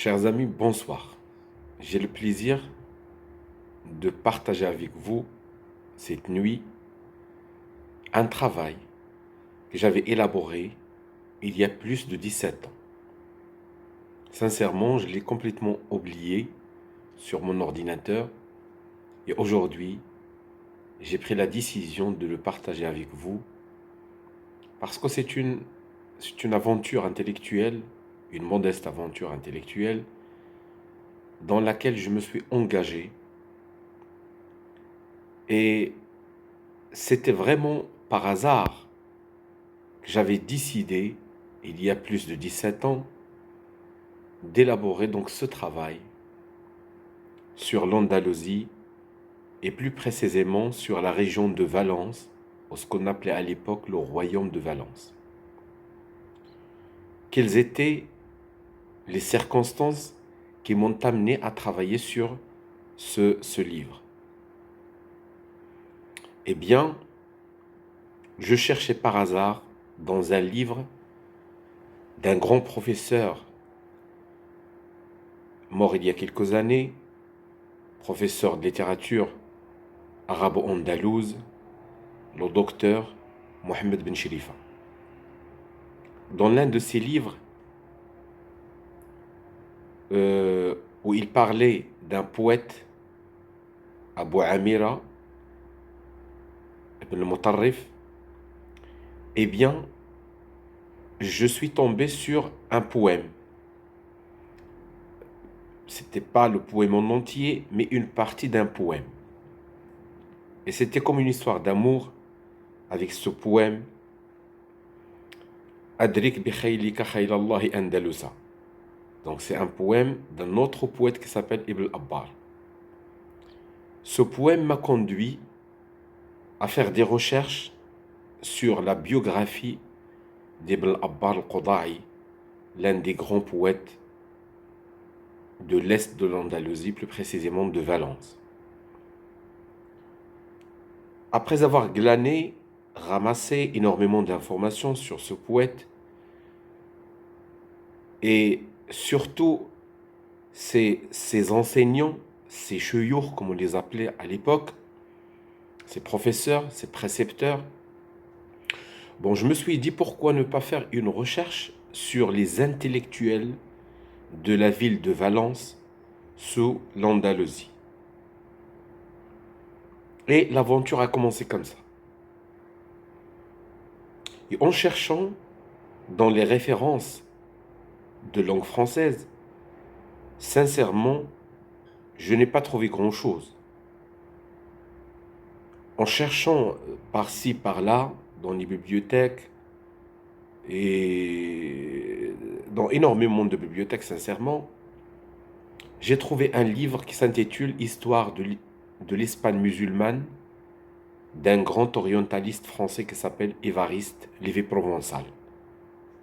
Chers amis, bonsoir. J'ai le plaisir de partager avec vous cette nuit un travail que j'avais élaboré il y a plus de 17 ans. Sincèrement, je l'ai complètement oublié sur mon ordinateur et aujourd'hui, j'ai pris la décision de le partager avec vous parce que c'est une aventure intellectuelle, une modeste aventure intellectuelle dans laquelle je me suis engagé. Et c'était vraiment par hasard que j'avais décidé, il y a plus de 17 ans, d'élaborer donc ce travail sur l'Andalousie et plus précisément sur la région de Valence, ou ce qu'on appelait à l'époque le royaume de Valence. Quelles étaient les circonstances qui m'ont amené à travailler sur ce livre? Eh bien, je cherchais par hasard dans un livre d'un grand professeur mort il y a quelques années, professeur de littérature arabo-andalouse, le docteur Mohamed Ben Chérifa. Dans l'un de ses livres, où il parlait d'un poète, Abu Amira ibn al-Mutarrif, eh bien, je suis tombé sur un poème. C'était pas le poème en entier, mais une partie d'un poème. Et c'était comme une histoire d'amour avec ce poème. Adrik bi khaylika khaylallahi andalusa. Donc c'est un poème d'un autre poète qui s'appelle Ibn Abbar. Ce poème m'a conduit à faire des recherches sur la biographie d'Ibn Abbar al-Quda'i, l'un des grands poètes de l'est de l'Andalousie, plus précisément de Valence. Après avoir glané, ramassé énormément d'informations sur ce poète, et surtout ses enseignants, ses chouyours, comme on les appelait à l'époque, ses professeurs, ses précepteurs, bon, je me suis dit pourquoi ne pas faire une recherche sur les intellectuels de la ville de Valence sous l'Andalousie. Et l'aventure a commencé comme ça. Et en cherchant dans les références de langue française, sincèrement, je n'ai pas trouvé grand-chose. En cherchant par-ci, par-là, dans les bibliothèques, et dans énormément de bibliothèques, sincèrement, j'ai trouvé un livre qui s'intitule « Histoire de l'Espagne musulmane » d'un grand orientaliste français qui s'appelle Évariste Lévé-Provençal.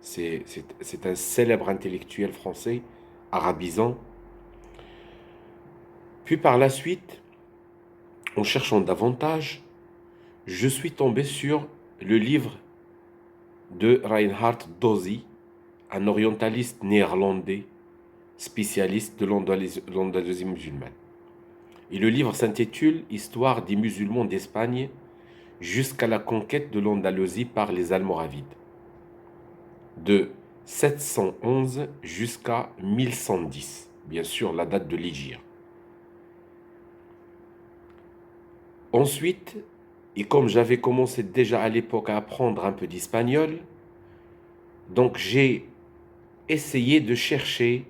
C'est un célèbre intellectuel français, arabisant. Puis par la suite, en cherchant davantage, je suis tombé sur le livre de Reinhard Dosy, un orientaliste néerlandais, spécialiste de l'Andalousie musulmane. Et le livre s'intitule « Histoire des musulmans d'Espagne jusqu'à la conquête de l'Andalousie par les Almoravides » de 711 jusqu'à 1110, bien sûr la date de l'Hégire. Ensuite, et comme j'avais commencé déjà à l'époque à apprendre un peu d'espagnol, donc j'ai essayé de chercher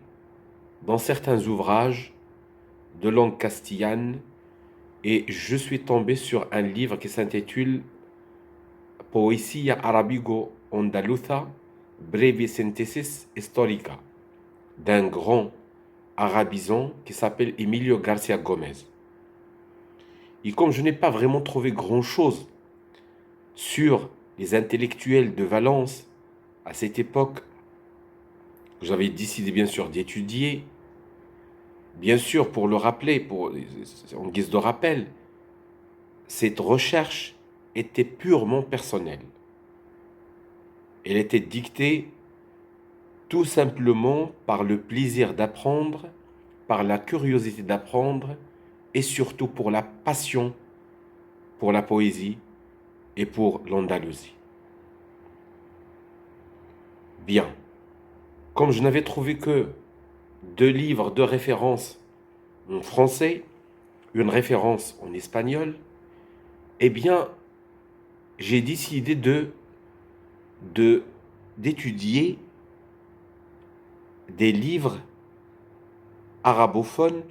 dans certains ouvrages de langue castillane et je suis tombé sur un livre qui s'intitule Poesia Arabigo-Andaluza Brevi Synthesis Historica d'un grand arabisant qui s'appelle Emilio García Gómez. Et comme je n'ai pas vraiment trouvé grand-chose sur les intellectuels de Valence à cette époque, j'avais décidé bien sûr d'étudier. Bien sûr, pour le rappeler, en guise de rappel, cette recherche était purement personnelle. Elle était dictée tout simplement par le plaisir d'apprendre, par la curiosité d'apprendre et surtout pour la passion pour la poésie et pour l'Andalousie. Bien, comme je n'avais trouvé que 2 livres de référence en français, une référence en espagnol, eh bien, j'ai décidé d'étudier des livres arabophones,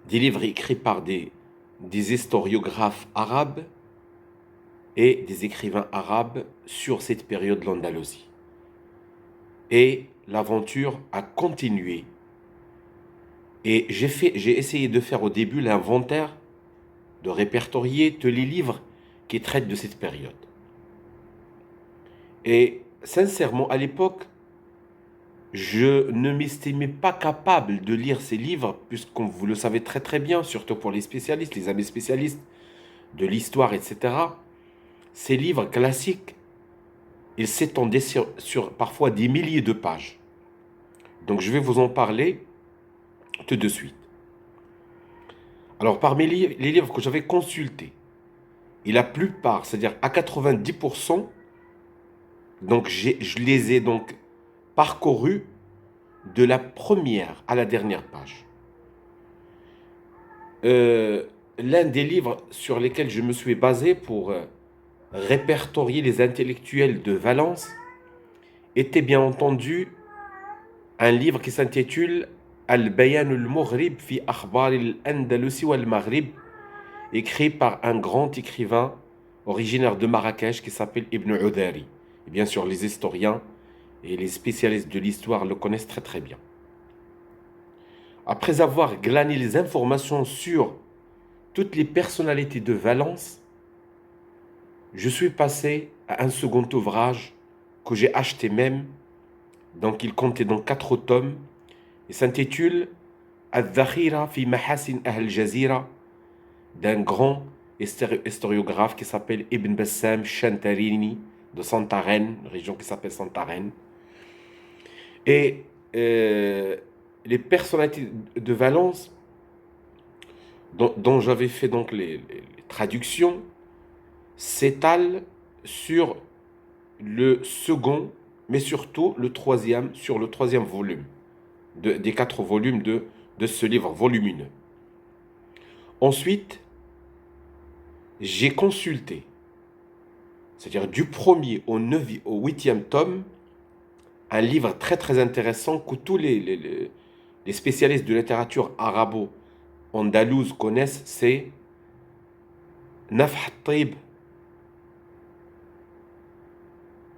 des livres écrits par des historiographes arabes et des écrivains arabes sur cette période de l'Andalousie. Et l'aventure a continué. Et j'ai essayé de faire au début l'inventaire, de répertorier tous les livres qui traitent de cette période. Et sincèrement, à l'époque, je ne m'estimais pas capable de lire ces livres, puisque vous le savez très très bien, surtout pour les spécialistes, les amis spécialistes de l'histoire, etc. Ces livres classiques, ils s'étendaient sur parfois des milliers de pages. Donc je vais vous en parler tout de suite. Alors parmi les livres que j'avais consultés, et la plupart, c'est-à-dire à 90%, donc je les ai donc parcourus de la première à la dernière page. L'un des livres sur lesquels je me suis basé pour répertorier les intellectuels de Valence était bien entendu un livre qui s'intitule Al-Bayan al-Mughrib fi Akhbar al-Andalusi wal-Maghrib, écrit par un grand écrivain originaire de Marrakech qui s'appelle Ibn Udari. Et bien sûr, les historiens et les spécialistes de l'histoire le connaissent très très bien. Après avoir glané les informations sur toutes les personnalités de Valence, je suis passé à un second ouvrage que j'ai acheté même. Donc il comptait dans 4 tomes. Il s'intitule Al-Dhakhira fi Mahassin Ahl Jazira, d'un grand historiographe qui s'appelle Ibn Bassam Chantarini de Santarém, une région qui s'appelle Santarém. Et les personnalités de Valence, dont j'avais fait donc les traductions, s'étalent sur le second, mais surtout sur le troisième volume, des 4 volumes de ce livre volumineux. Ensuite, j'ai consulté, c'est-à-dire du premier au 8e tome, un livre très très intéressant que tous les spécialistes de littérature arabo-andalouse connaissent, c'est Nafh al-Tib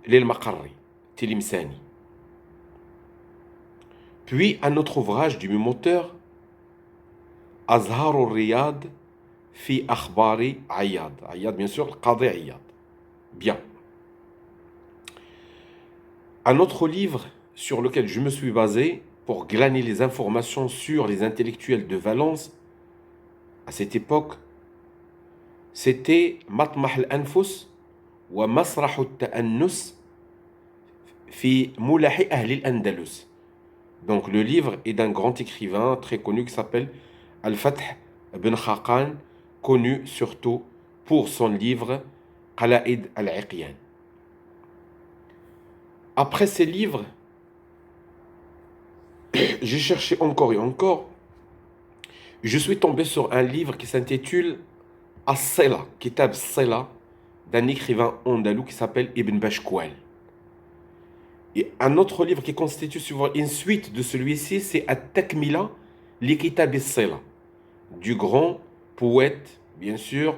Lil-Maqarri, Tilimsani. Puis un autre ouvrage du même auteur, Azhar al-Riyad fi Akhbari Ayyad. Ayyad, bien sûr, Qadi Ayyad. Bien. Un autre livre sur lequel je me suis basé pour glaner les informations sur les intellectuels de Valence à cette époque, c'était Matmah al-Anfus wa Masrah al-Ta'annus fi Mulahi Ahli al-Andalus. Donc le livre est d'un grand écrivain très connu qui s'appelle Al-Fath ibn Khaqan, connu surtout pour son livre Qala'id al-Iqyan. Après ces livres, j'ai cherché encore et encore. Je suis tombé sur un livre qui s'intitule As-Sila, Kitab As-Sila, d'un écrivain andalou qui s'appelle Ibn Bashkwal. Et un autre livre qui constitue souvent une suite de celui-ci, c'est At-Takmila li Kitab As-Sila, du grand poète, bien sûr,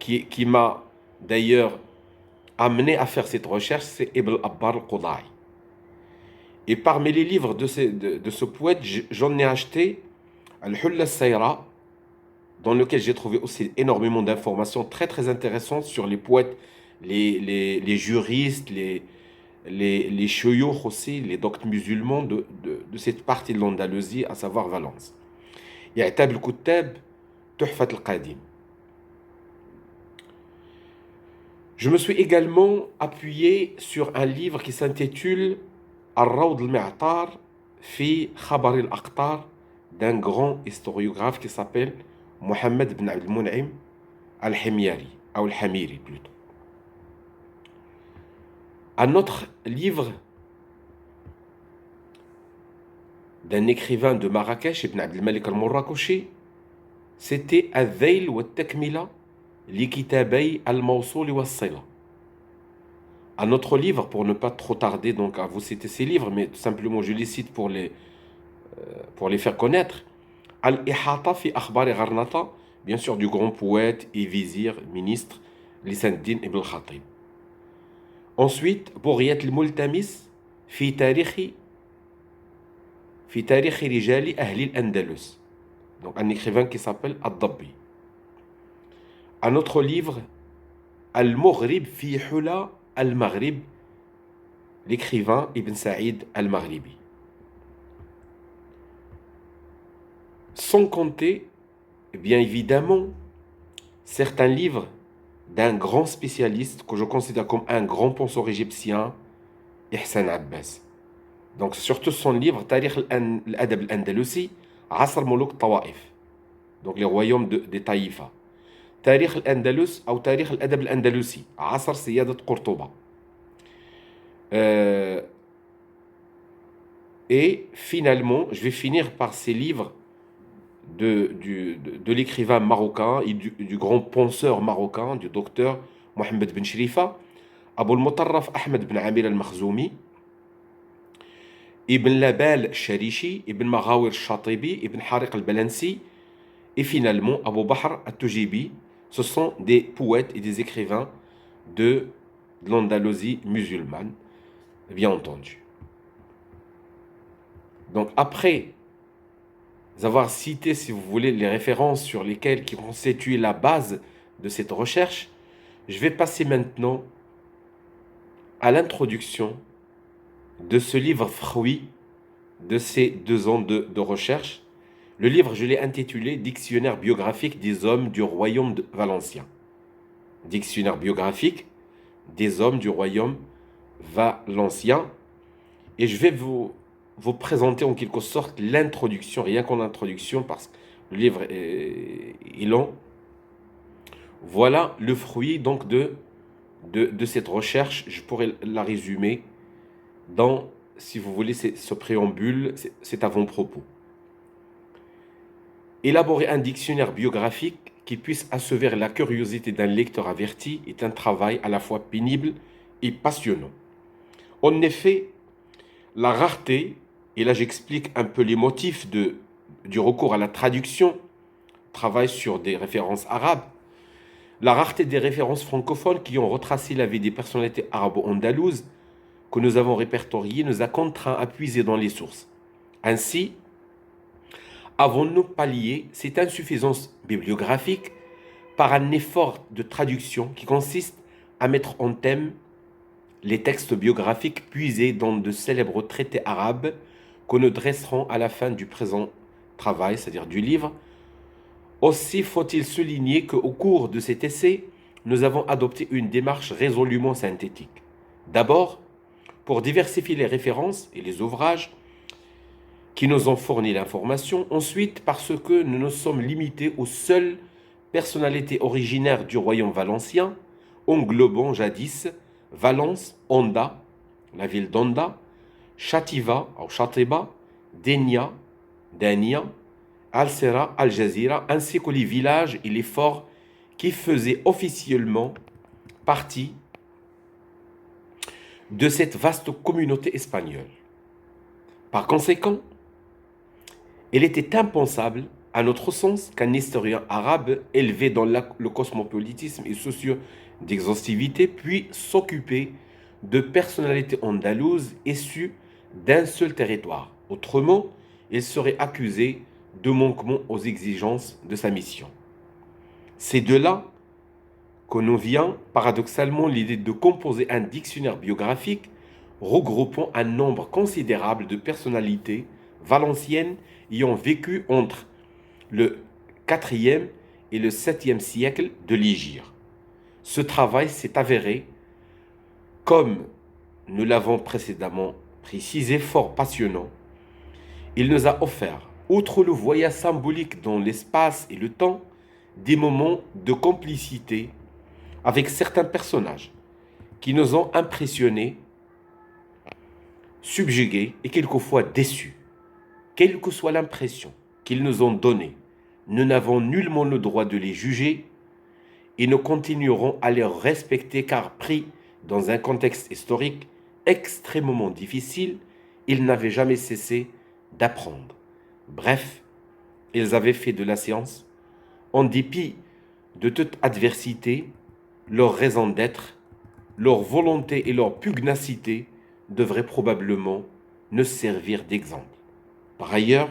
qui m'a d'ailleurs amené à faire cette recherche, c'est Ibn Abbar al-Qudai. Et parmi les livres de ce poète, j'en ai acheté Al-Hulla al-Sayra, dans lequel j'ai trouvé aussi énormément d'informations très très intéressantes sur les poètes, les juristes, les chouyours aussi, les doctes musulmans de cette partie de l'Andalousie, à savoir Valence. Ya'tab al-Kuttab, Tuhfat al-Qadim. Je me suis également appuyé sur un livre qui s'intitule الروض المعطار في خبر الأقطار d'un grand historiographe qui s'appelle Mohamed Ben Abdel Mounaim Al-Himyari, ou Al-Hamiri plutôt. Un autre livre d'un écrivain de Marrakech, Ibn Abdel Malik al-Mourrakoshi, c'était Al-Dhayl wa Takmila li Kitabay al-Mawsoul wa Sila. Un autre livre, pour ne pas trop tarder donc à vous citer ces livres, mais tout simplement je les cite pour les faire connaître. Al-Ihata fi Akhbar Gharnata, bien sûr du grand poète et vizir, ministre, Lisan-Din ibn al-Khatib. Ensuite, Boughiyat al-Multamis fi Tarikhi Rijali Ahli al-Andalus. Donc un écrivain qui s'appelle Ad-Dabbi. Un autre livre, Al-Maghrib fi Hula al-Maghrib, l'écrivain Ibn Saïd al-Maghribi. Sans compter, bien évidemment, certains livres d'un grand spécialiste que je considère comme un grand penseur égyptien, Ihsan Abbas. Donc surtout son livre Tarikh al-Adab al-Andalusi, Asr Moulouk Tawaif, donc les royaumes des Taïfa. Tarikh al-Andalus ou Tarikh al-Adab al-Andalusi, Asr Siyadat Qurtuba. Et finalement, je vais finir par ces livres de l'écrivain marocain et du grand penseur marocain, du docteur Mohamed Ben Shrifa, Abu al-Mutarraf Ahmed Ben Amir al-Makhzoumi, Ibn Labal Sharishi, Ibn Maghawir Shatibi, Ibn Hariq al-Balansi, et finalement Abu Bahr al-Tujibi. Ce sont des poètes et des écrivains de l'Andalousie musulmane, bien entendu. Donc après avoir cité, si vous voulez, les références sur lesquelles qui constituent la base de cette recherche, je vais passer maintenant à l'introduction de ce livre fruit de ces 2 ans de recherche. Le livre, je l'ai intitulé « Dictionnaire biographique des hommes du royaume valencien ». Dictionnaire biographique des hommes du royaume valencien. Et je vais vous présenter en quelque sorte l'introduction, rien qu'en introduction, parce que le livre est long. Voilà le fruit donc de cette recherche. Je pourrais la résumer dans, si vous voulez, ce préambule, cet avant-propos. Élaborer un dictionnaire biographique qui puisse assouvir la curiosité d'un lecteur averti est un travail à la fois pénible et passionnant. En effet, la rareté, et là j'explique un peu les motifs du recours à la traduction, travail sur des références arabes, la rareté des références francophones qui ont retracé la vie des personnalités arabo-andalouses que nous avons répertoriées nous a contraints à puiser dans les sources. Ainsi, avons-nous pallié cette insuffisance bibliographique par un effort de traduction qui consiste à mettre en thème les textes biographiques puisés dans de célèbres traités arabes que nous dresserons à la fin du présent travail, c'est-à-dire du livre. Aussi faut-il souligner qu'au cours de cet essai, nous avons adopté une démarche résolument synthétique. D'abord, pour diversifier les références et les ouvrages qui nous ont fourni l'information. Ensuite, parce que nous nous sommes limités aux seules personnalités originaires du royaume valencien, englobant jadis Valence, Onda, la ville d'Onda, Chativa, ou Chatiba, Denia, Dania, Al-Sera, Al-Jazira, ainsi que les villages et les forts qui faisaient officiellement partie de cette vaste communauté espagnole. Par conséquent, il était impensable, à notre sens, qu'un historien arabe élevé dans le cosmopolitisme et soucieux d'exhaustivité puisse s'occuper de personnalités andalouses issues d'un seul territoire. Autrement, il serait accusé de manquement aux exigences de sa mission. C'est de là que nous vient paradoxalement l'idée de composer un dictionnaire biographique regroupant un nombre considérable de personnalités valenciennes ayant vécu entre le 4e et le 7e siècle de l'Hégire. Ce travail s'est avéré, comme nous l'avons précédemment précisé, fort passionnant. Il nous a offert, outre le voyage symbolique dans l'espace et le temps, des moments de complicité avec certains personnages qui nous ont impressionnés, subjugués et quelquefois déçus. Quelle que soit l'impression qu'ils nous ont donnée, nous n'avons nullement le droit de les juger et nous continuerons à les respecter car pris dans un contexte historique extrêmement difficile, ils n'avaient jamais cessé d'apprendre. Bref, ils avaient fait de la science, en dépit de toute adversité, leur raison d'être, leur volonté et leur pugnacité devraient probablement nous servir d'exemple. Par ailleurs,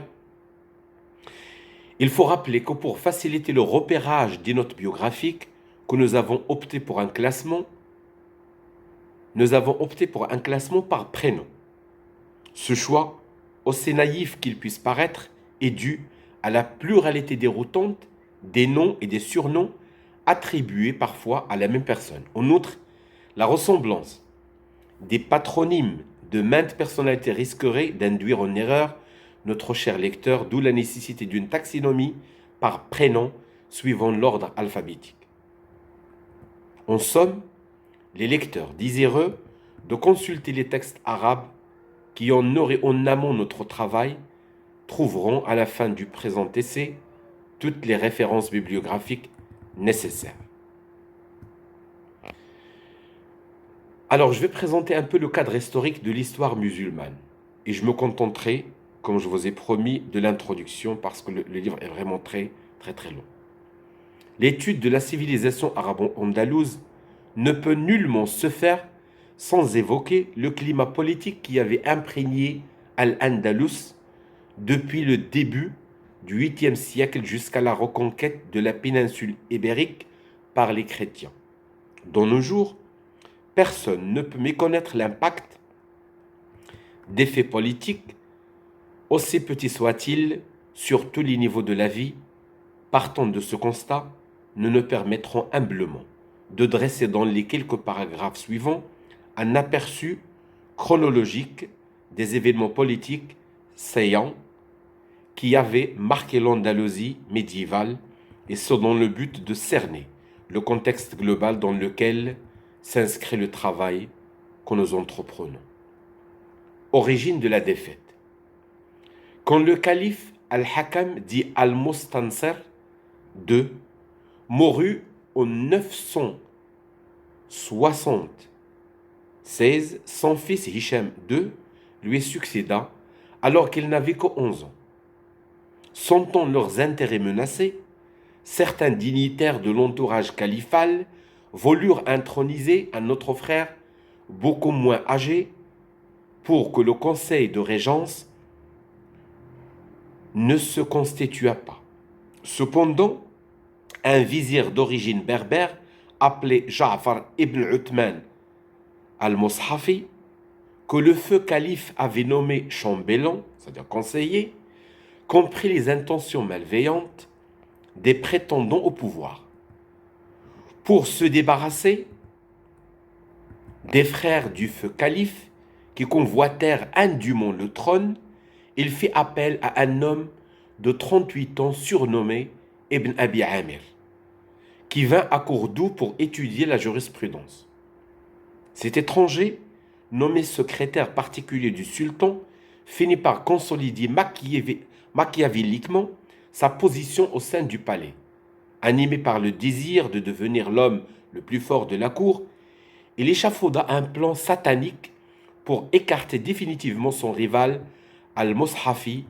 il faut rappeler que pour faciliter le repérage des notes biographiques, que nous avons opté pour un classement par prénom. Ce choix, aussi naïf qu'il puisse paraître, est dû à la pluralité déroutante des noms et des surnoms attribués parfois à la même personne. En outre, la ressemblance des patronymes de maintes personnalités risquerait d'induire en erreur notre cher lecteur, d'où la nécessité d'une taxinomie par prénom suivant l'ordre alphabétique. En somme, les lecteurs désireux de consulter les textes arabes qui en auraient en amont notre travail trouveront à la fin du présent essai toutes les références bibliographiques nécessaires. Alors, je vais présenter un peu le cadre historique de l'histoire musulmane et je me contenterai, comme je vous ai promis, de l'introduction parce que le livre est vraiment très long. L'étude de la civilisation arabo-andalouse ne peut nullement se faire sans évoquer le climat politique qui avait imprégné Al-Andalus depuis le début du 8e siècle jusqu'à la reconquête de la péninsule ibérique par les chrétiens. Dans nos jours, personne ne peut méconnaître l'impact des faits politiques, aussi petits soient-ils, sur tous les niveaux de la vie. Partant de ce constat, nous nous permettrons humblement de dresser dans les quelques paragraphes suivants un aperçu chronologique des événements politiques saillants qui avaient marqué l'Andalousie médiévale et ce dans le but de cerner le contexte global dans lequel s'inscrit le travail que nous entreprenons. Origine de la défaite. Quand le calife Al-Hakam dit Al-Mustansir II mourut en 976, son fils Hicham II lui succéda alors qu'il n'avait que 11 ans. Sentant leurs intérêts menacés, certains dignitaires de l'entourage califal voulurent introniser un autre frère beaucoup moins âgé pour que le conseil de régence ne se constituât pas. Cependant, un vizir d'origine berbère appelé Ja'far ibn Uthman al-Mushafi, que le feu calife avait nommé chambellan, c'est-à-dire conseiller, comprit les intentions malveillantes des prétendants au pouvoir. Pour se débarrasser des frères du feu calife qui convoitèrent indûment le trône, il fit appel à un homme de 38 ans surnommé Ibn Abi Amir, qui vint à Cordoue pour étudier la jurisprudence. Cet étranger, nommé secrétaire particulier du sultan, finit par consolider machiavéliquement sa position au sein du palais. Animé par le désir de devenir l'homme le plus fort de la cour, il échafauda un plan satanique pour écarter définitivement son rival Al-Mushafi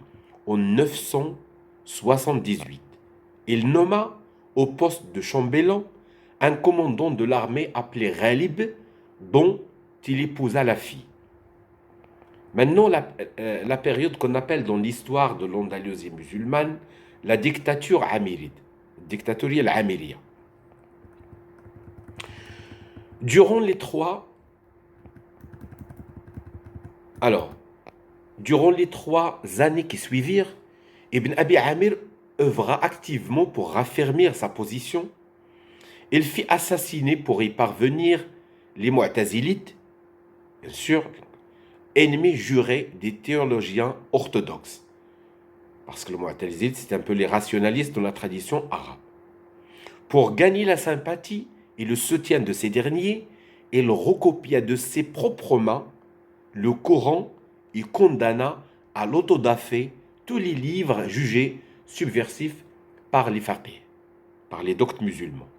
en 978. Il nomma au poste de chambellan un commandant de l'armée appelé Ghalib, dont il épousa la fille. Maintenant, la période qu'on appelle dans l'histoire de l'Andalousie musulmane la dictature amiride, dictaturia al-Amiria. Durant les trois années qui suivirent, Ibn Abi Amir œuvra activement pour raffermir sa position. Il fit assassiner pour y parvenir les Mu'tazilites, bien sûr, ennemi juré des théologiens orthodoxes. Parce que le Mu'tazile, c'est un peu les rationalistes de la tradition arabe. Pour gagner la sympathie et le soutien de ces derniers, il recopia de ses propres mains le Coran et condamna à l'autodafé tous les livres jugés subversifs par les faqih, par les doctes musulmans.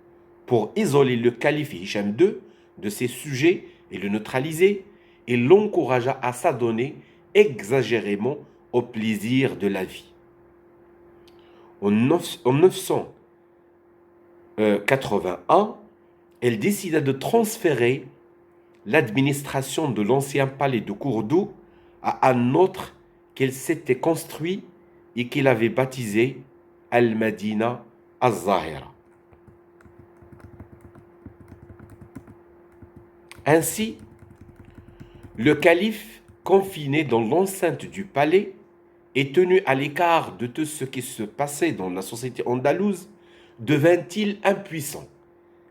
Pour isoler le calife Hicham II de ses sujets et le neutraliser, il l'encouragea à s'adonner exagérément au plaisir de la vie. En 981, elle décida de transférer l'administration de l'ancien palais de Cordoue à un autre qu'elle s'était construit et qu'il avait baptisé Al-Madina al-Zahira. Ainsi, le calife, confiné dans l'enceinte du palais et tenu à l'écart de tout ce qui se passait dans la société andalouse, devint-il impuissant.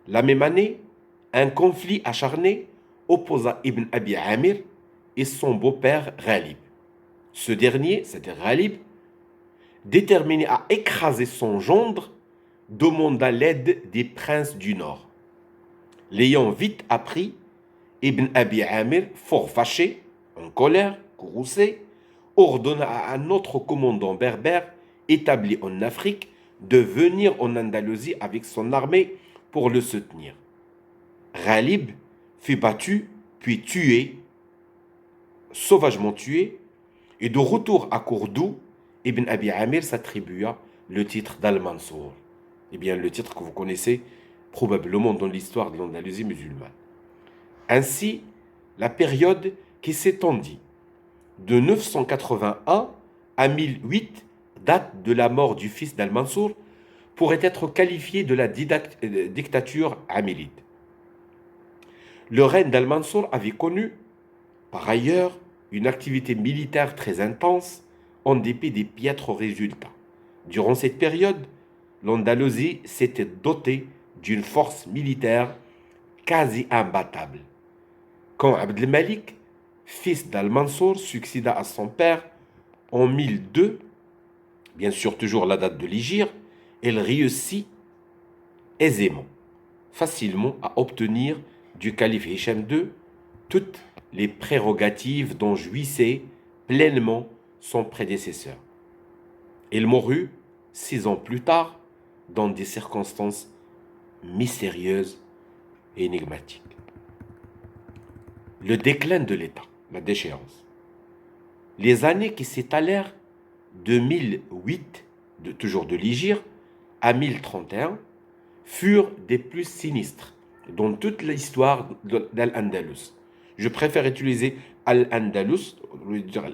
La même année, un conflit acharné opposa Ibn Abi Amir et son beau-père Ghalib. Ce dernier, c'était Ghalib, déterminé à écraser son gendre, demanda l'aide des princes du Nord. L'ayant vite appris, Ibn Abi Amir, fort fâché, en colère, courroucé, ordonna à un autre commandant berbère établi en Afrique de venir en Andalousie avec son armée pour le soutenir. Ghalib fut battu, puis tué, sauvagement tué, et de retour à Cordoue, Ibn Abi Amir s'attribua le titre d'Al-Mansour. Eh bien, le titre que vous connaissez probablement dans l'histoire de l'Andalousie musulmane. Ainsi, la période qui s'étendit de 981 à 1008, date de la mort du fils d'Al-Mansour, pourrait être qualifiée de la dictature amélide. Le règne d'Al-Mansour avait connu, par ailleurs, une activité militaire très intense en dépit des piètres résultats. Durant cette période, l'Andalousie s'était dotée d'une force militaire quasi imbattable. Quand Abd al-Malik, fils d'Al-Mansour, succéda à son père en 1002, bien sûr toujours la date de l'hégire, elle réussit aisément, facilement à obtenir du calife Hicham II toutes les prérogatives dont jouissait pleinement son prédécesseur. Il mourut 6 ans plus tard dans des circonstances mystérieuses et énigmatiques. Le déclin de l'État, la déchéance. Les années qui s'étalèrent de 1008, toujours de l'hégire, à 1031, furent des plus sinistres dans toute l'histoire d'Al-Andalus. Je préfère utiliser Al-Andalus,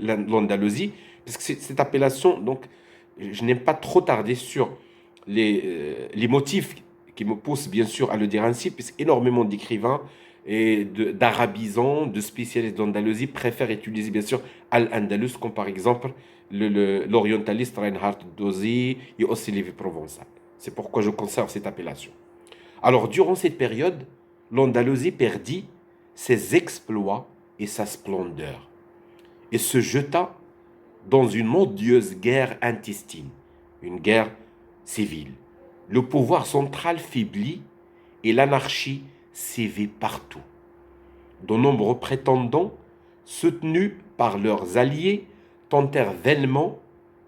l'Andalousie, parce que cette appellation, donc, je n'aime pas trop tarder sur les motifs qui me poussent bien sûr à le dire ainsi, puisque énormément d'écrivains et d'arabisants, de spécialistes d'Andalousie préfèrent utiliser bien sûr Al-Andalus, comme par exemple l'orientaliste Reinhard Dozy et aussi Lévi Provençal. C'est pourquoi je conserve cette appellation. Alors, durant cette période, l'Andalousie perdit ses exploits et sa splendeur et se jeta dans une odieuse guerre intestine, une guerre civile. Le pouvoir central faiblit et l'anarchie sévit partout. De nombreux prétendants, soutenus par leurs alliés, tentèrent vainement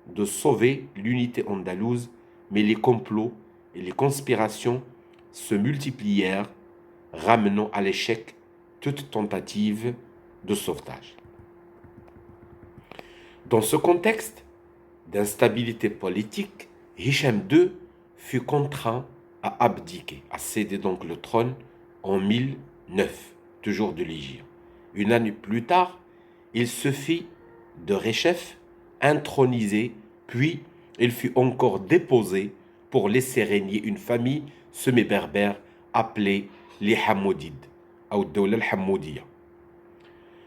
de sauver l'unité andalouse, mais les complots et les conspirations se multiplièrent, ramenant à l'échec toute tentative de sauvetage. Dans ce contexte d'instabilité politique, Hicham II fut contraint à abdiquer, à céder donc le trône en 1009, toujours de l'hégire. Une année plus tard, il se fit de rechef, intronisé, puis il fut encore déposé pour laisser régner une famille semi-berbère appelée les Hammoudides, ou Dawla al-Hammoudiya.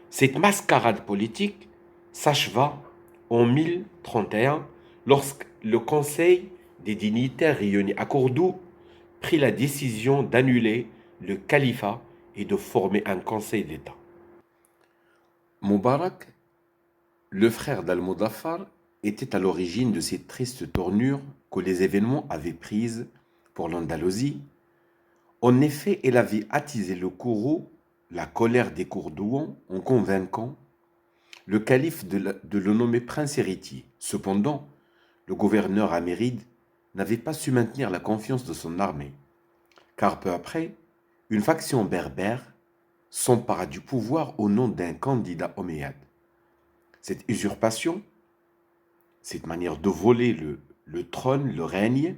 Cette mascarade politique s'acheva en 1031 lorsque le Conseil des dignitaires réunis à Cordoue prit la décision d'annuler le califat et de former un conseil d'État. Moubarak, le frère d'Al-Mudaffar, était à l'origine de ces tristes tournures que les événements avaient prises pour l'Andalousie. En effet, il avait attisé le courroux, la colère des Courdouans, en convainquant le calife de le nommer prince héritier. Cependant, le gouverneur Améride n'avait pas su maintenir la confiance de son armée, car peu après, une faction berbère s'empara du pouvoir au nom d'un candidat omeyyade. Cette usurpation, cette manière de voler le trône, le règne,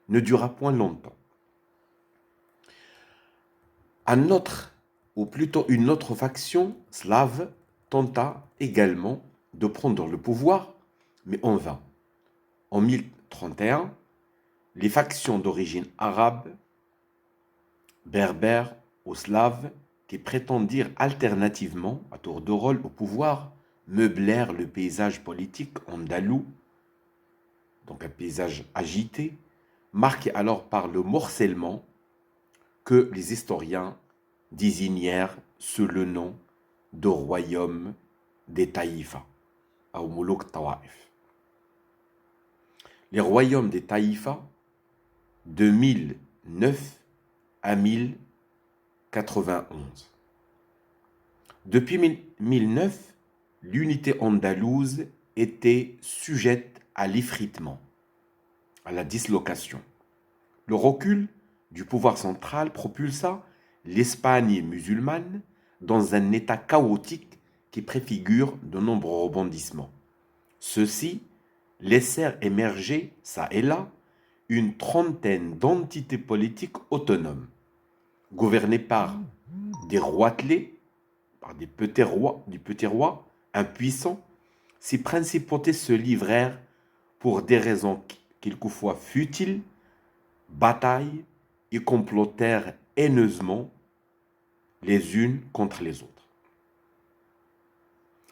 ne dura point longtemps. Un autre, ou plutôt une autre faction slave, tenta également de prendre le pouvoir, mais en vain. En 1031, les factions d'origine arabe, berbère ou slave, qui prétendirent alternativement, à tour de rôle, au pouvoir, meublèrent le paysage politique andalou, donc un paysage agité, marqué alors par le morcellement que les historiens désignèrent sous le nom de royaume des Taïfas, ou Moulouk Tawaif. Les royaumes des Taïfas, de 1009 à 1091. Depuis 1009, l'unité andalouse était sujette à l'effritement, à la dislocation. Le recul du pouvoir central propulsa l'Espagne musulmane dans un état chaotique qui préfigure de nombreux rebondissements. Ceux-ci laissèrent émerger, ça et là, une trentaine d'entités politiques autonomes, gouvernées par des roitelets, par des petits rois impuissants. Ces principautés se livrèrent, pour des raisons quelquefois futiles, bataille et complotèrent haineusement les unes contre les autres.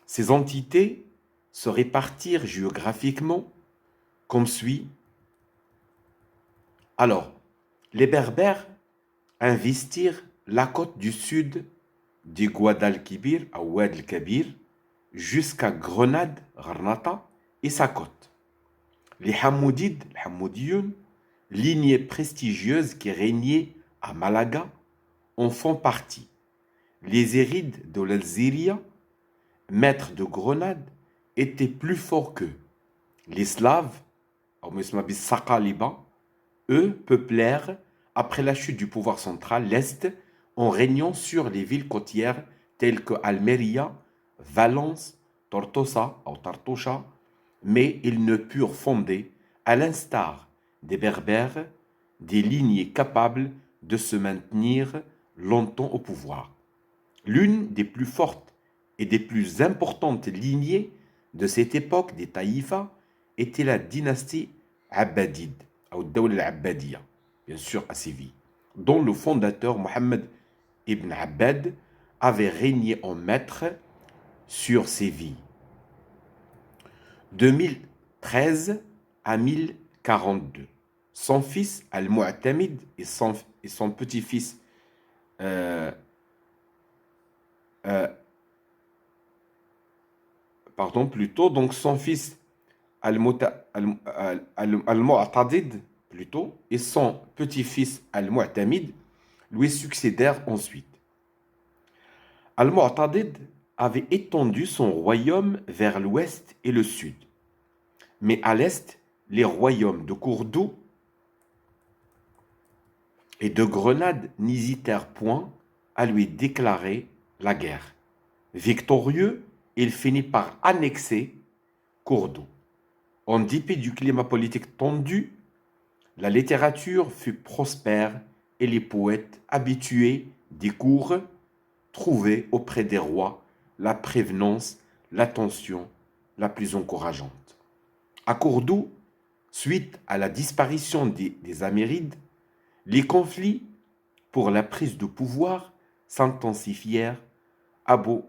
Ces entités se répartirent géographiquement comme suit. Alors, les Berbères investirent la côte du sud du Guadalquivir à Oued el-Kabir jusqu'à Grenade, Gharnata et sa côte. Les Hamoudides, les Hamoudioun, lignée prestigieuse qui régnait à Malaga, en font partie. Les Érides de l'Alzíria, maîtres de Grenade, étaient plus forts qu'eux. Les Slaves, eux, peuplèrent, après la chute du pouvoir central, l'Est, en régnant sur les villes côtières telles que Almeria, Valence, Tortosa, mais ils ne purent fonder, à l'instar des Berbères, des lignées capables de se maintenir longtemps au pouvoir. L'une des plus fortes et des plus importantes lignées de cette époque des Taïfas était la dynastie Abbadide, ou Dawla al-Abbadiyya, bien sûr à Séville, dont le fondateur Mohammed ibn Abbad avait régné en maître sur Séville de 1013 à 1042. Son fils Al-Mu'tamid et son petit-fils donc son fils Al-Mu'tadid plutôt et son petit-fils Al-Mu'tamid lui succédèrent ensuite. Al-Mu'tadid avait étendu son royaume vers l'ouest et le sud. Mais à l'est, les royaumes de Cordoue et de Grenade n'hésitèrent point à lui déclarer la guerre. Victorieux, il finit par annexer Cordoue. En dépit du climat politique tendu, la littérature fut prospère et les poètes habitués des cours trouvaient auprès des rois la prévenance, l'attention la plus encourageante. À Cordoue, suite à la disparition des Amérides, les conflits pour la prise de pouvoir s'intensifièrent. Abu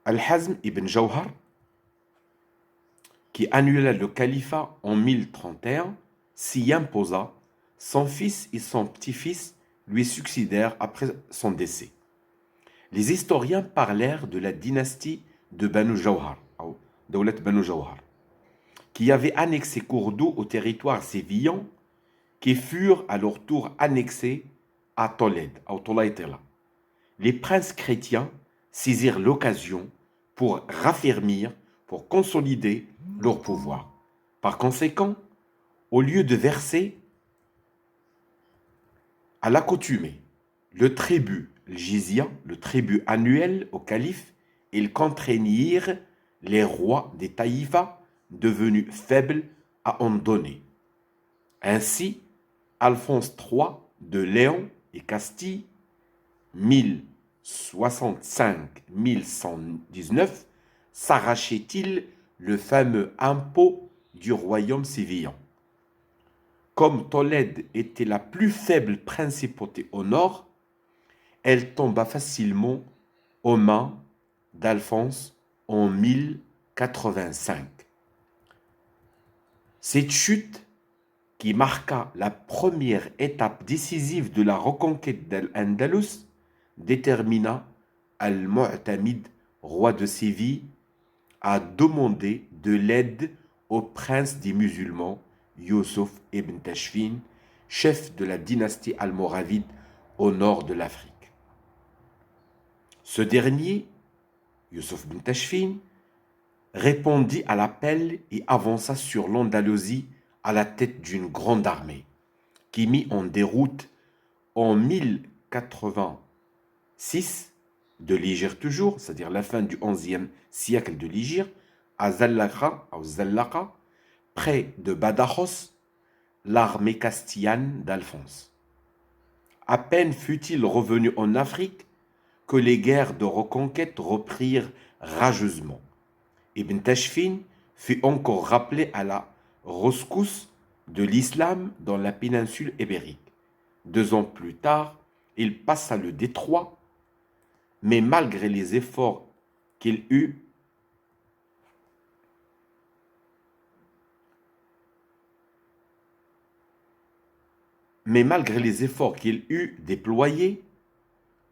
al-Hazm ibn Jawhar, qui annula le califat en 1031, s'y imposa. Son fils et son petit-fils lui succédèrent après son décès. Les historiens parlèrent de la dynastie de Banu Jawhar, ou Dawlat Banu Jawhar, qui avait annexé Cordoue au territoire sévillan, qui furent à leur tour annexés à Tolède, à Tolaïtela. Les princes chrétiens saisirent l'occasion pour raffermir, pour consolider leur pouvoir. Par conséquent, au lieu de verser à l'accoutumée le tribut, le jizya, le tribut annuel au calife, ils contraignirent les rois des taïfas devenus faibles à en donner. Ainsi, Alphonse III de Léon et Castille, 1065-1119, s'arrachait-il le fameux impôt du royaume sévillan. Comme Tolède était la plus faible principauté au nord, elle tomba facilement aux mains d'Alphonse en 1085. Cette chute, qui marqua la première étape décisive de la reconquête d'Al-Andalus, détermina Al-Mu'tamid, roi de Séville, à demander de l'aide au prince des musulmans, Youssouf ibn Tashfin, chef de la dynastie almoravide au nord de l'Afrique. Ce dernier, Youssouf ibn Tashfin, répondit à l'appel et avança sur l'Andalousie à la tête d'une grande armée, qui mit en déroute en 1086 de l'Hégire toujours, c'est-à-dire la fin du XIe siècle de l'Hégire, à Zallaqa, près de Badajoz, l'armée castillane d'Alphonse. À peine fut-il revenu en Afrique que les guerres de reconquête reprirent rageusement. Ibn Tashfin fut encore rappelé à la rescousse de l'islam dans la péninsule ibérique. 2 ans plus tard, il passa le détroit, mais malgré les efforts qu'il eut déployés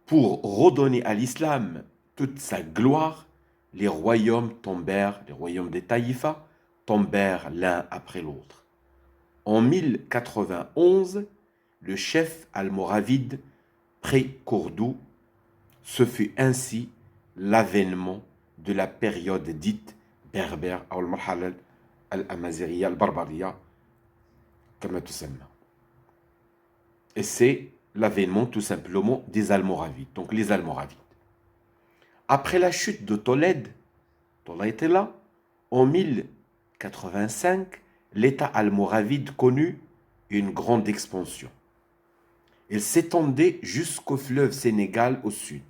pour redonner à l'islam toute sa gloire, les royaumes des taïfas tombèrent l'un après l'autre. En 1091, le chef almoravide prit Cordoue. Ce fut ainsi l'avènement de la période dite berbère, ou al-marhala al-amazighiya al-barbariya, comme tusamma. Et c'est l'avènement tout simplement des Almoravides, donc les Almoravides. Après la chute de Tolède, Tolaïtela, en 1085, l'État almoravide connut une grande expansion. Il s'étendait jusqu'au fleuve Sénégal au sud.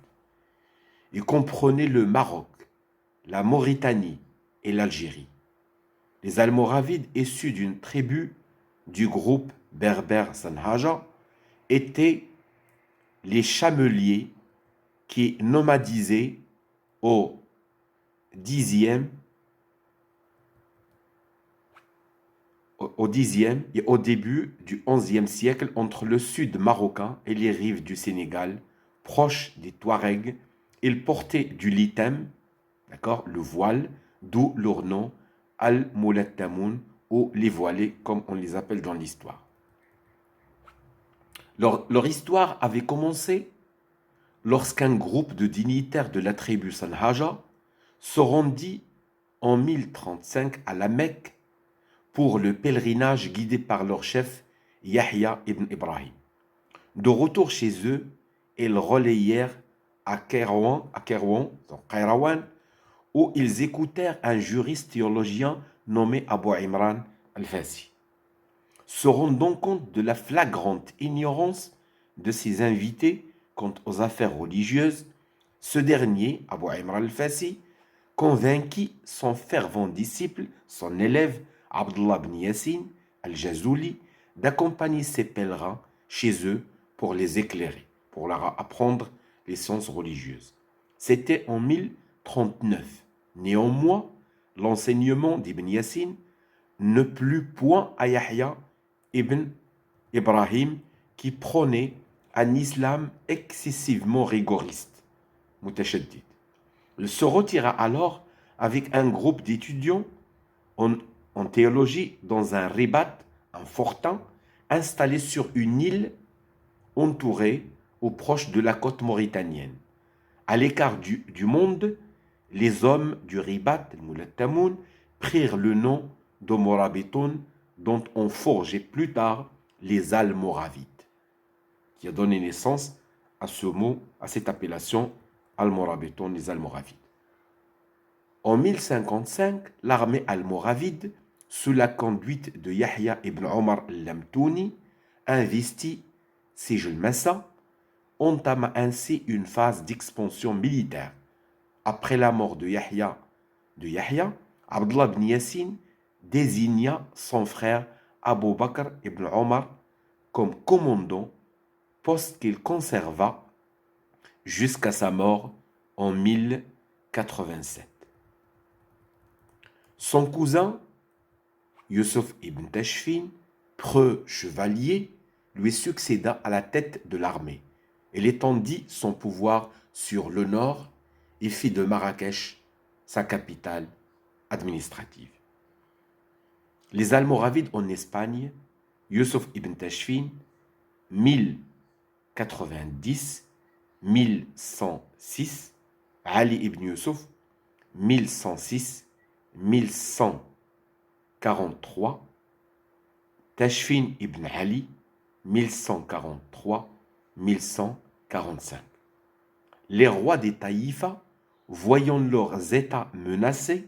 Il comprenait le Maroc, la Mauritanie et l'Algérie. Les Almoravides, issus d'une tribu du groupe berbère Sanhaja, étaient les chameliers qui nomadisaient au Xe et au début du XIe siècle entre le sud marocain et les rives du Sénégal, proches des Touaregs. Ils portaient du litem, d'accord, le voile, d'où leur nom al-Mulattamoun, ou les voilés comme on les appelle dans l'histoire. Leur histoire avait commencé lorsqu'un groupe de dignitaires de la tribu Sanhaja se rendit en 1035 à la Mecque pour le pèlerinage guidé par leur chef Yahya ibn Ibrahim. De retour chez eux, ils relayèrent à Kairouan, où ils écoutèrent un juriste théologien nommé Abu Imran al-Fassi. Se rendant compte de la flagrante ignorance de ses invités quant aux affaires religieuses, ce dernier, Abu Imran al-Fassi, convainquit son fervent disciple, son élève, Abdullah ibn Yassin al-Jazouli, d'accompagner ses pèlerins chez eux pour les éclairer, pour leur apprendre les sciences religieuses. C'était en 1039. Néanmoins, l'enseignement d'Ibn Yassin ne plut point à Yahya ibn Ibrahim, qui prônait un islam excessivement rigoriste. Mutashaddid. Il se retira alors avec un groupe d'étudiants en théologie dans un ribat, un fortin, installé sur une île entourée ou proche de la côte mauritanienne. À l'écart du monde, les hommes du ribat, le Mulattamoun, prirent le nom d'Omorabitoun, dont on forgeait plus tard les Almoravides, qui a donné naissance à ce mot, à cette appellation Almorabitoun, les Almoravides. En 1055, l'armée almoravide, sous la conduite de Yahya ibn Omar al-Lamtouni, investit Sijil Massa, entama ainsi une phase d'expansion militaire. Après la mort de Yahya, Abdullah ibn Yassin désigna son frère Abu Bakr ibn Omar comme commandant, poste qu'il conserva jusqu'à sa mort en 1087. Son cousin, Yusuf ibn Tashfin, preux chevalier, lui succéda à la tête de l'armée. Il étendit son pouvoir sur le nord et fit de Marrakech sa capitale administrative. Les Almoravides en Espagne, Yusuf ibn Tashfin, 1090-1106, Ali ibn Yusuf, 1106-1143, Tashfin ibn Ali, 1143-1145. Les rois des Taïfa, voyant leurs États menacés,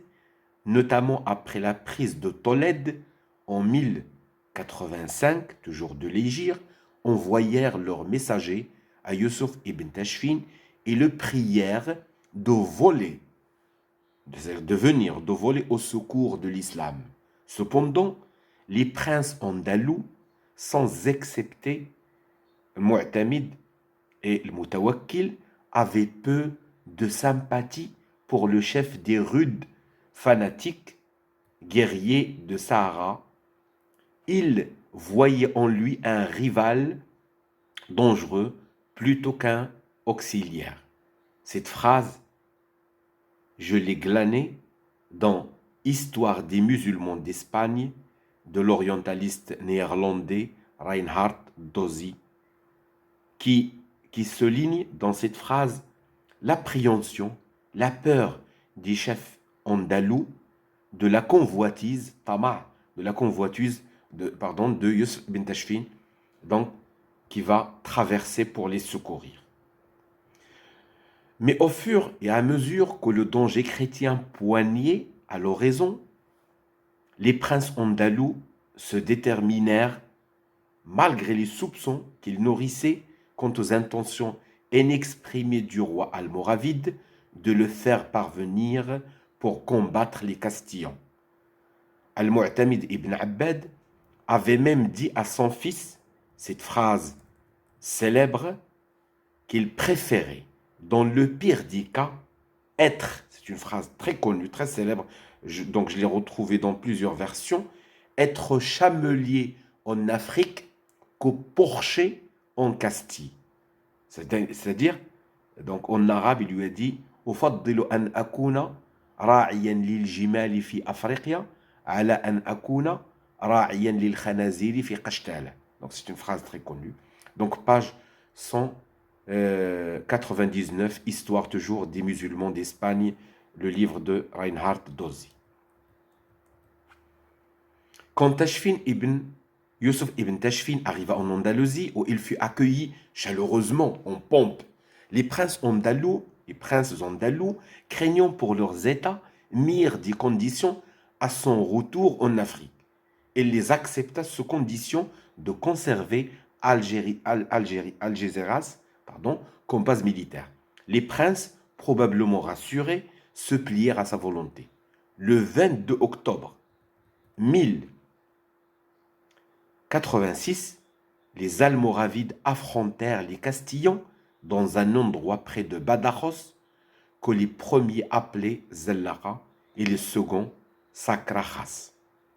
notamment après la prise de Tolède en 1085, toujours de l'Hégire, envoyèrent leurs messagers à Yusuf ibn Tashfin et le prièrent de voler, de venir au secours de l'islam. Cependant, les princes andalous, sans excepter Mu'tamid et le Mutawakkil, avaient peu de sympathie pour le chef des rudes fanatiques, guerriers de Sahara. Ils voyaient en lui un rival dangereux plutôt qu'un auxiliaire. Cette phrase, je l'ai glanée dans Histoire des musulmans d'Espagne de l'orientaliste néerlandais Reinhard Dosy, qui souligne dans cette phrase l'appréhension, la peur des chefs andalous de la convoitise, de Yusuf ibn Tashfin, donc qui va traverser pour les secourir. Mais au fur et à mesure que le danger chrétien poignait à l'horizon, les princes andalous se déterminèrent, malgré les soupçons qu'ils nourrissaient quant aux intentions inexprimées du roi almoravide, de le faire parvenir pour combattre les Castillans. Al-Mu'tamid ibn Abbad avait même dit à son fils cette phrase célèbre qu'il préférait, dans le pire des cas, être, c'est une phrase très connue, très célèbre, donc je l'ai retrouvée dans plusieurs versions, être chamelier en Afrique qu'au porcher en Castille. C'est-à-dire, donc en arabe, il lui a dit أفضل أن أكون راعيا للجمال في أفريقيا على أن أكون راعيا للخنازير في قشتالة. Donc c'est une phrase très connue. Donc page 199, Histoire toujours des musulmans d'Espagne, le livre de Reinhard Dosy. Quand Yusuf ibn Tashfin arriva en Andalousie, où il fut accueilli chaleureusement, en pompe, les princes andalous, craignant pour leurs États, mirent des conditions à son retour en Afrique. Il les accepta sous condition de conserver Algésiras comme base militaire. Les princes, probablement rassurés, se plièrent à sa volonté. Le 22 octobre 1086, les Almoravides affrontèrent les Castillans dans un endroit près de Badajoz que les premiers appelaient Zellaqa et les seconds Sacrajas.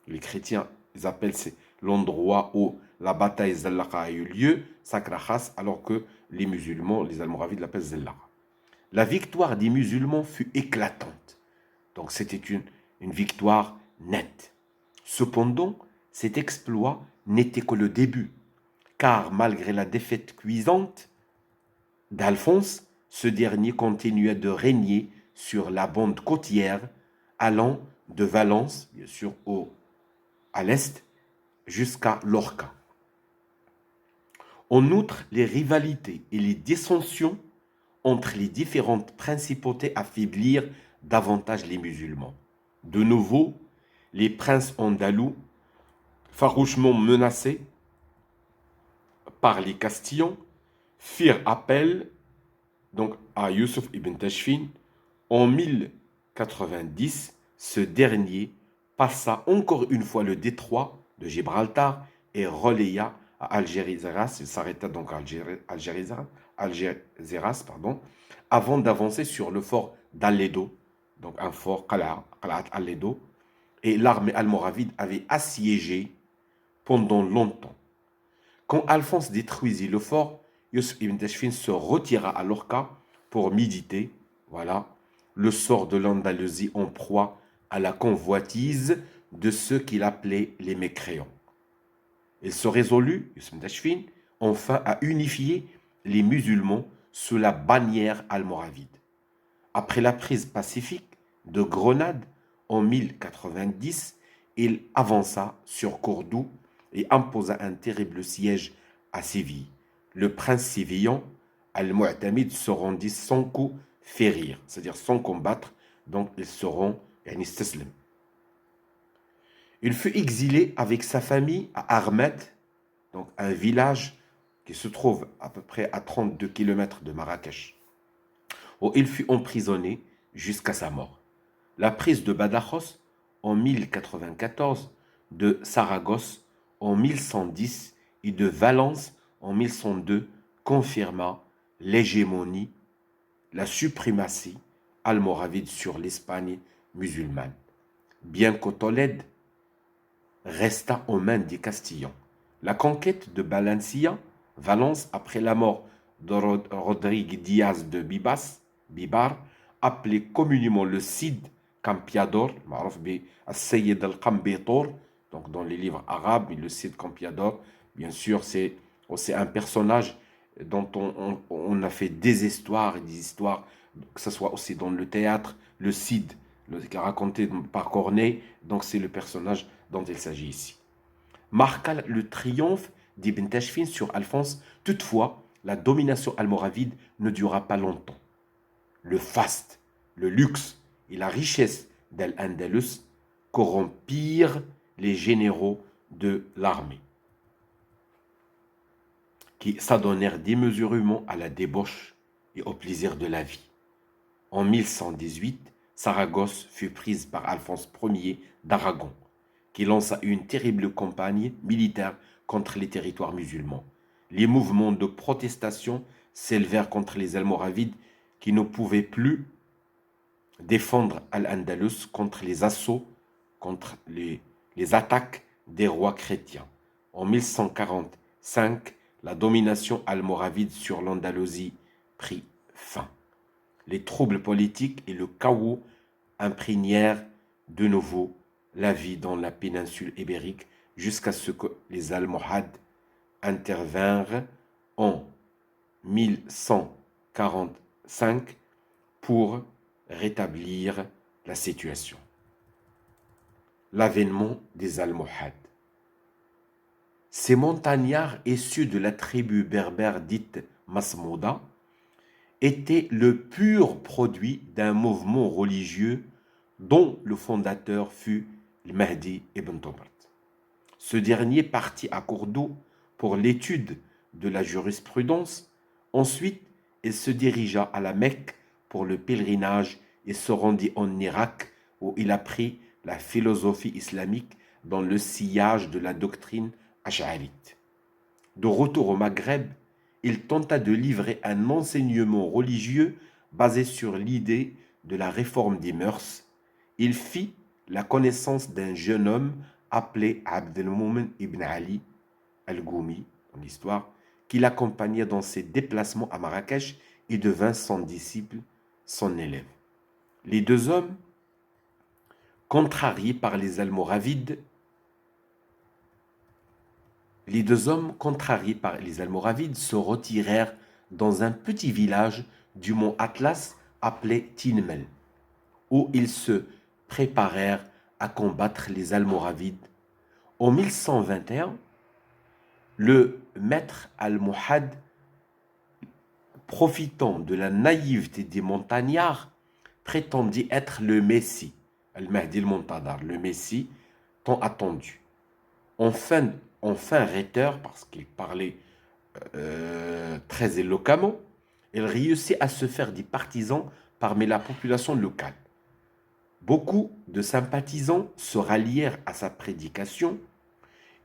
Les chrétiens, ils appellent l'endroit où la bataille Zellaqa a eu lieu Sacrajas, alors que les musulmans, les Almoravides, l'appellent Zellaqa. La victoire des musulmans fut éclatante. Donc c'était une victoire nette. Cependant, cet exploit n'était que le début, car malgré la défaite cuisante d'Alphonse, ce dernier continuait de régner sur la bande côtière allant de Valence, bien sûr, à l'est, jusqu'à Lorca. En outre, les rivalités et les dissensions entre les différentes principautés affaiblirent davantage les musulmans. De nouveau, les princes andalous, farouchement menacés par les Castillans, firent appel donc à Youssouf ibn Tashfin. En 1090, ce dernier passa encore une fois le détroit de Gibraltar et relaya à Algésiras, il s'arrêta donc à Algésiras, avant d'avancer sur le fort d'Alledo, donc un fort Qalat Alledo, et l'armée almoravide avait assiégé pendant longtemps. Quand Alphonse détruisit le fort, Youssef ibn Tashfin se retira à Lorca pour méditer, voilà, le sort de l'Andalousie en proie à la convoitise de ceux qu'il appelait les mécréants. Il se résolut, Youssef ibn Tashfin, enfin à unifier les musulmans sous la bannière almoravide. Après la prise pacifique de Grenade en 1090, il avança sur Cordoue et imposa un terrible siège à Séville. Le prince sévillan, Al-Mu'tamid, se rendit sans coup férir, c'est-à-dire sans combattre, donc ils seront istaslim. Il fut exilé avec sa famille à Armet, donc un village qui se trouve à peu près à 32 km de Marrakech, où il fut emprisonné jusqu'à sa mort. La prise de Badajoz en 1094, de Saragosse en 1110 et de Valence en 1102 confirma l'hégémonie, la suprématie almoravide sur l'Espagne musulmane, bien que Tolède resta aux mains des Castillans. La conquête de Valence, après la mort de Rodrigue Diaz de Bibar, appelé communément le Cid Campeador, Sayyid al-Cambetor, donc dans les livres arabes, le Cid Campeador, bien sûr, c'est un personnage dont on a fait des histoires et des histoires, que ce soit aussi dans le théâtre, le Cid, raconté par Corneille, donc c'est le personnage dont il s'agit ici. Marqua le triomphe d'Ibn Tashfin sur Alphonse. Toutefois, la domination almoravide ne dura pas longtemps. Le faste, le luxe et la richesse d'Al-Andalus corrompirent les généraux de l'armée, qui s'adonnèrent démesurément à la débauche et au plaisir de la vie. En 1118, Saragosse fut prise par Alphonse Ier d'Aragon, qui lança une terrible campagne militaire contre les territoires musulmans. Les mouvements de protestation s'élevèrent contre les Almoravides qui ne pouvaient plus défendre Al-Andalus contre les assauts, contre les attaques des rois chrétiens. En 1145, la domination almoravide sur l'Andalousie prit fin. Les troubles politiques et le chaos imprégnèrent de nouveau la vie dans la péninsule ibérique jusqu'à ce que les Almohades intervinrent en 1145 pour rétablir la situation. L'avènement des Almohades. Ces montagnards issus de la tribu berbère dite Masmouda étaient le pur produit d'un mouvement religieux dont le fondateur fut le Mahdi ibn Tobrat. Ce dernier partit à Cordoue pour l'étude de la jurisprudence. Ensuite, il se dirigea à la Mecque pour le pèlerinage et se rendit en Irak où il apprit la philosophie islamique dans le sillage de la doctrine ash'arite. De retour au Maghreb, il tenta de livrer un enseignement religieux basé sur l'idée de la réforme des mœurs. Il fit la connaissance d'un jeune homme appelé Abdelmoumen ibn Ali al-Goumi, en histoire, qui l'accompagnait dans ses déplacements à Marrakech et devint son disciple son élève. Les deux hommes, contrariés par les Almoravides, se retirèrent dans un petit village du mont Atlas appelé Tinmel, où ils se préparèrent à combattre les Almoravides. En 1121, le maître almohade, profitant de la naïveté des montagnards, prétendit être le Messie, Al-Mahdi al-Muntadhar, le Messie tant attendu. Enfin rhéteur, parce qu'il parlait très éloquemment, il réussit à se faire des partisans parmi la population locale. Beaucoup de sympathisants se rallièrent à sa prédication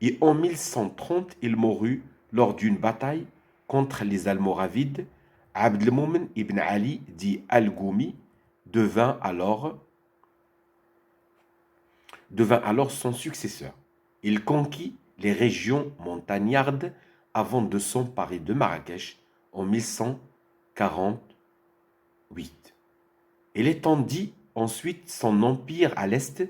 et en 1130, il mourut lors d'une bataille contre les Almoravides. Abd-el-Moumen ibn Ali, dit Al-Goumi, devint alors son successeur. Il conquit les régions montagnardes avant de s'emparer de Marrakech en 1148. Il étendit ensuite son empire à l'est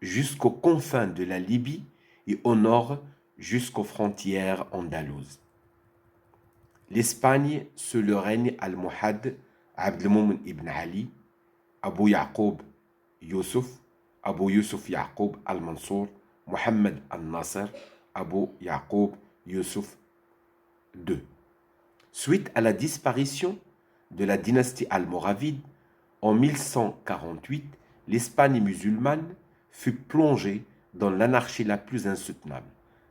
jusqu'aux confins de la Libye et au nord jusqu'aux frontières andalouses. L'Espagne, sous le règne almohade, Abd-el-Moumen ibn Ali, Abu Yusuf Yaqub al-Mansour, Mohammed al-Nasser, Abu Yaqub Yusuf II. Suite à la disparition de la dynastie almoravide, en 1148, l'Espagne musulmane fut plongée dans l'anarchie la plus insoutenable.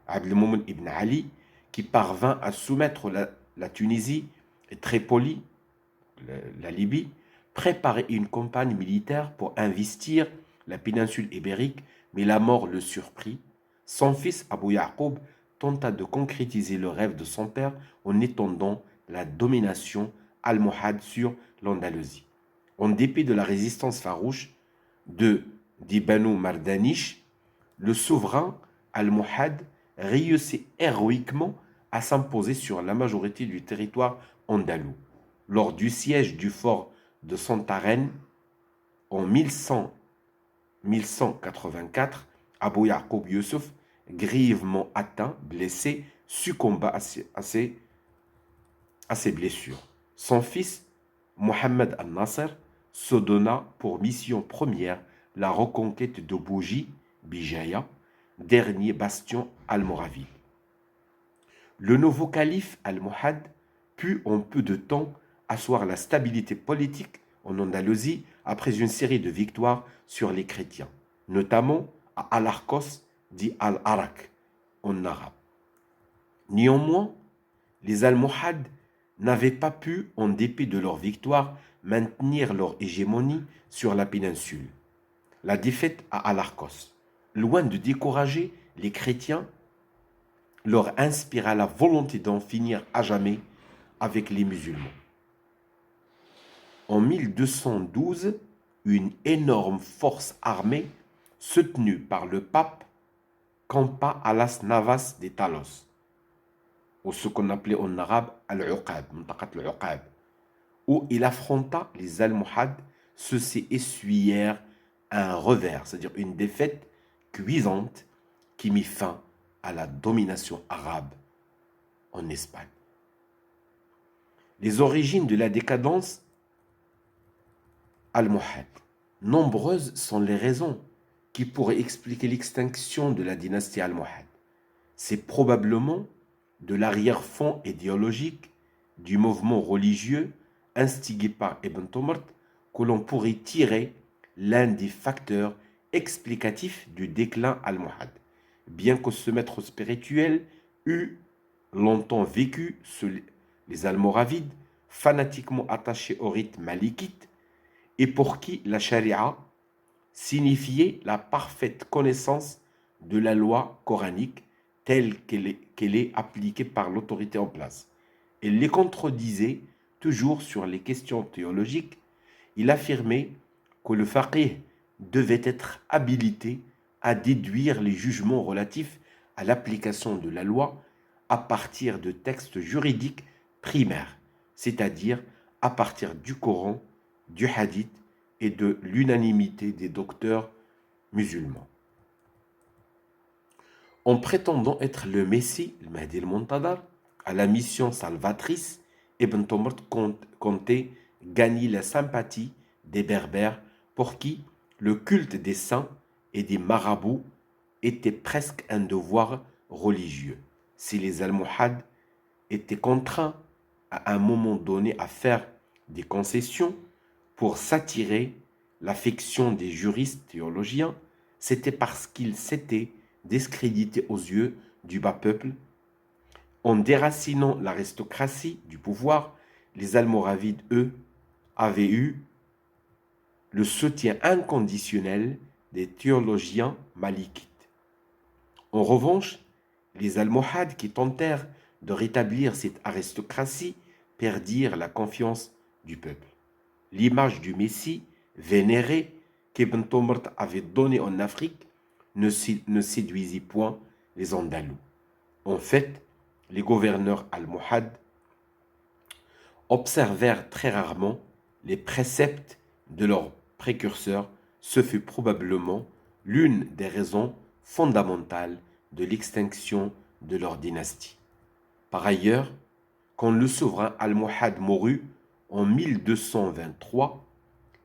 Abd-el-Moumen ibn Ali, qui parvint à soumettre la Tunisie et Tripoli, la Libye, préparait une campagne militaire pour investir la péninsule ibérique, mais la mort le surprit. Son fils Abu Yaqub tenta de concrétiser le rêve de son père en étendant la domination almohade sur l'Andalousie. En dépit de la résistance farouche des Banu Mardanish, le souverain almohade réussit héroïquement à s'imposer sur la majorité du territoire andalou. Lors du siège du fort de Santarém en 1184, Abu Yaqub Yusuf, grièvement atteint, blessé, succomba à ses blessures. Son fils, Mohammed al-Nasser, se donna pour mission première la reconquête de Bougie, Bijaya, dernier bastion almoravide. Le nouveau calife almohade put en peu de temps asseoir la stabilité politique en Andalousie après une série de victoires sur les chrétiens, notamment à Al-Arcos, dit Al-Arak en arabe. Néanmoins, les Almohades n'avaient pas pu, en dépit de leur victoire, maintenir leur hégémonie sur la péninsule. La défaite à Al-Arcos, loin de décourager les chrétiens, leur inspira la volonté d'en finir à jamais avec les musulmans. En 1212, une énorme force armée, soutenue par le pape, campa à Las Navas de Talos, ou ce qu'on appelait en arabe Al-Uqab, où il affronta les Almohades. Ceux-ci essuyèrent un revers, c'est-à-dire une défaite cuisante qui mit fin à la domination arabe en Espagne. Les origines de la décadence almohade. Nombreuses sont les raisons qui pourraient expliquer l'extinction de la dynastie almohade. C'est probablement de l'arrière-fond idéologique du mouvement religieux instigé par Ibn Tumart que l'on pourrait tirer l'un des facteurs explicatifs du déclin almohade. Bien que ce maître spirituel eût longtemps vécu sous les Almoravides, fanatiquement attachés au rite malikite, et pour qui la charia signifiait la parfaite connaissance de la loi coranique telle qu'elle est appliquée par l'autorité en place. Il les contredisait toujours sur les questions théologiques. Il affirmait que le faqih devait être habilité à déduire les jugements relatifs à l'application de la loi à partir de textes juridiques primaires, c'est-à-dire à partir du Coran, du hadith et de l'unanimité des docteurs musulmans. En prétendant être le Messie, le Mahdi al-Muntadhar, à la mission salvatrice, Ibn Tomrt comptait gagner la sympathie des Berbères pour qui le culte des saints et des marabouts était presque un devoir religieux. Si les Almohades étaient contraints à un moment donné à faire des concessions pour s'attirer l'affection des juristes théologiens, c'était parce qu'ils s'étaient discrédités aux yeux du bas peuple. En déracinant l'aristocratie du pouvoir, les Almoravides, eux, avaient eu le soutien inconditionnel des théologiens malikites. En revanche, les Almohades qui tentèrent de rétablir cette aristocratie perdirent la confiance du peuple. L'image du Messie vénéré qu'Ibn Tomrt avait donnée en Afrique ne séduisit point les Andalous. En fait, les gouverneurs almohades observèrent très rarement les préceptes de leurs précurseurs. Ce fut probablement l'une des raisons fondamentales de l'extinction de leur dynastie. Par ailleurs, quand le souverain almohade mourut en 1223,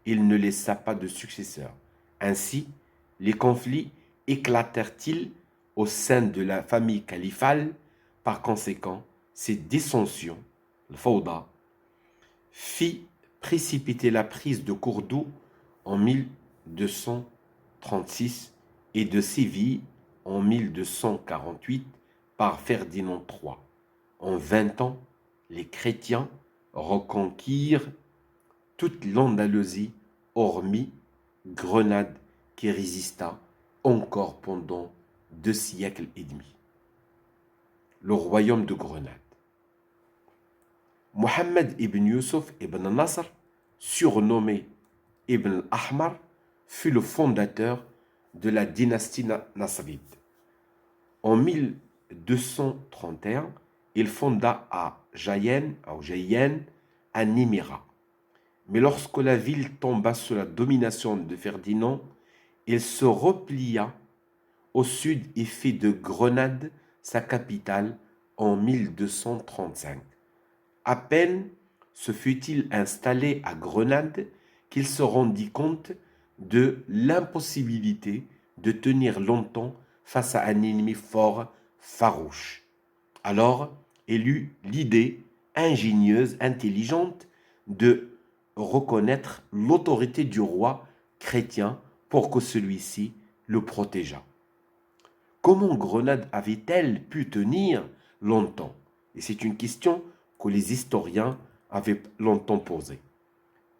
il ne laissa pas de successeur. Ainsi, les conflits éclatèrent-ils au sein de la famille califale. Par conséquent, ces dissensions, le fawda, fit précipiter la prise de Cordoue en 1236 et de Séville en 1248 par Ferdinand III. En 20 ans, les chrétiens reconquirent toute l'Andalousie, hormis Grenade qui résista encore pendant 2 siècles et demi. Le royaume de Grenade. Mohammed ibn Yusuf ibn Nasr, surnommé Ibn al-Ahmar, fut le fondateur de la dynastie nasride. En 1231, il fonda à Jayen, un émirat. Mais lorsque la ville tomba sous la domination de Ferdinand, il se replia au sud et fit de Grenade sa capitale en 1235. À peine se fut-il installé à Grenade qu'il se rendit compte de l'impossibilité de tenir longtemps face à un ennemi fort, farouche. Alors, il eut l'idée ingénieuse, intelligente, de reconnaître l'autorité du roi chrétien pour que celui-ci le protégeât. Comment Grenade avait-elle pu tenir longtemps? Et c'est une question que les historiens avaient longtemps posée.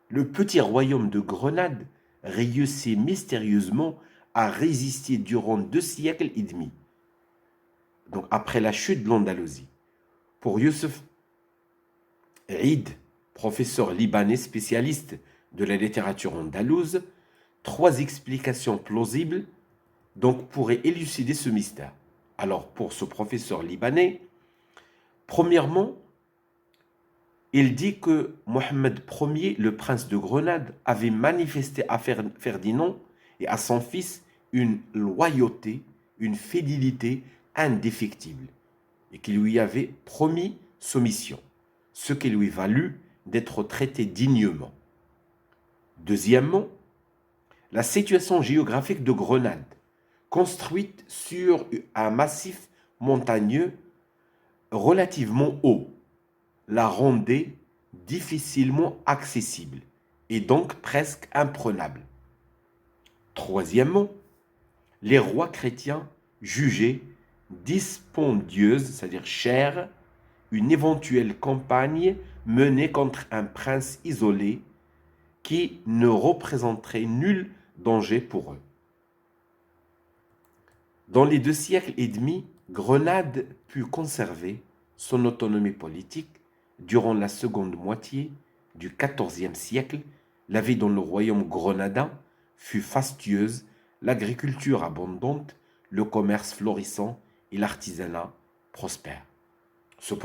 Le petit royaume de Grenade réussit mystérieusement à résister durant 2 siècles et demi, donc après la chute de l'Andalousie. Pour Youssef Eid, professeur libanais spécialiste de la littérature andalouse, 3 explications plausibles donc pourraient élucider ce mystère. Alors pour ce professeur libanais, premièrement, il dit que Mohammed Ier, le prince de Grenade, avait manifesté à Ferdinand et à son fils une loyauté, une fidélité indéfectible et qu'il lui avait promis soumission, ce qui lui valut d'être traité dignement. Deuxièmement, la situation géographique de Grenade, construite sur un massif montagneux relativement haut, la rendait difficilement accessible et donc presque imprenable. Troisièmement, les rois chrétiens jugeaient dispendieuse, c'est-à-dire chère, une éventuelle campagne menée contre un prince isolé qui ne représenterait nul danger pour eux. Dans les 2 siècles et demi, Grenade put conserver son autonomie politique. Durant la seconde moitié du XIVe siècle, la vie dans le royaume grenadin fut fastueuse, l'agriculture abondante, le commerce florissant et l'artisanat prospère. Cependant,